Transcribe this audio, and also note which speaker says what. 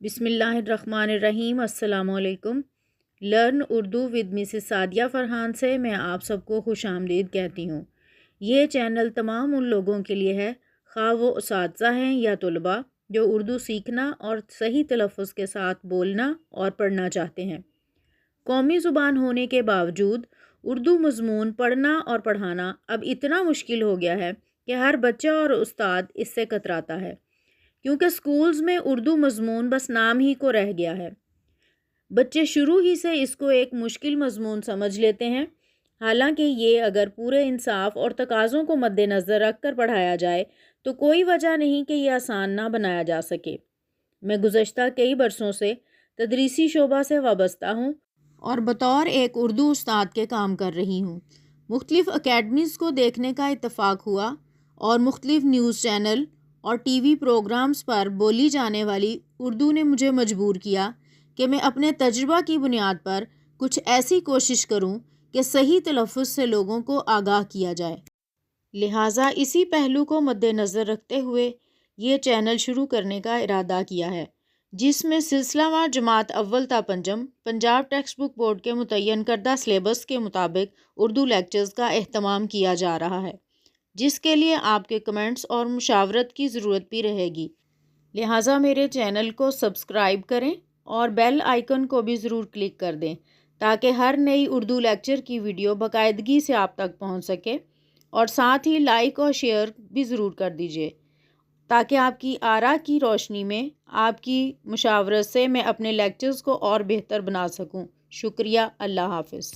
Speaker 1: بسم اللہ الرحمن الرحیم۔ السلام علیکم۔ Learn Urdu with Mrs Sadia Farhan سے میں آپ سب کو خوش آمدید کہتی ہوں۔ یہ چینل تمام ان لوگوں کے لیے ہے، خواہ وہ اساتذہ ہیں یا طلباء، جو اردو سیکھنا اور صحیح تلفظ کے ساتھ بولنا اور پڑھنا چاہتے ہیں۔ قومی زبان ہونے کے باوجود اردو مضمون پڑھنا اور پڑھانا اب اتنا مشکل ہو گیا ہے کہ ہر بچہ اور استاد اس سے کتراتا ہے، کیونکہ سکولز میں اردو مضمون بس نام ہی کو رہ گیا ہے۔ بچے شروع ہی سے اس کو ایک مشکل مضمون سمجھ لیتے ہیں، حالانکہ یہ اگر پورے انصاف اور تقاضوں کو مد نظر رکھ کر پڑھایا جائے تو کوئی وجہ نہیں کہ یہ آسان نہ بنایا جا سکے۔ میں گزشتہ کئی برسوں سے تدریسی شعبہ سے وابستہ ہوں اور بطور ایک اردو استاد کے کام کر رہی ہوں۔ مختلف اکیڈمیز کو دیکھنے کا اتفاق ہوا اور مختلف نیوز چینل اور ٹی وی پروگرامز پر بولی جانے والی اردو نے مجھے مجبور کیا کہ میں اپنے تجربہ کی بنیاد پر کچھ ایسی کوشش کروں کہ صحیح تلفظ سے لوگوں کو آگاہ کیا جائے۔ لہٰذا اسی پہلو کو مد نظر رکھتے ہوئے یہ چینل شروع کرنے کا ارادہ کیا ہے، جس میں سلسلہ وار جماعت اول تا پنجم پنجاب ٹیکسٹ بک بورڈ کے متعین کردہ سلیبس کے مطابق اردو لیکچرز کا اہتمام کیا جا رہا ہے، جس کے لیے آپ کے کمنٹس اور مشاورت کی ضرورت بھی رہے گی۔ لہٰذا میرے چینل کو سبسکرائب کریں اور بیل آئیکن کو بھی ضرور کلک کر دیں تاکہ ہر نئی اردو لیکچر کی ویڈیو باقاعدگی سے آپ تک پہنچ سکے، اور ساتھ ہی لائک اور شیئر بھی ضرور کر دیجیے تاکہ آپ کی آراء کی روشنی میں آپ کی مشاورت سے میں اپنے لیکچرز کو اور بہتر بنا سکوں۔ شکریہ۔ اللہ حافظ۔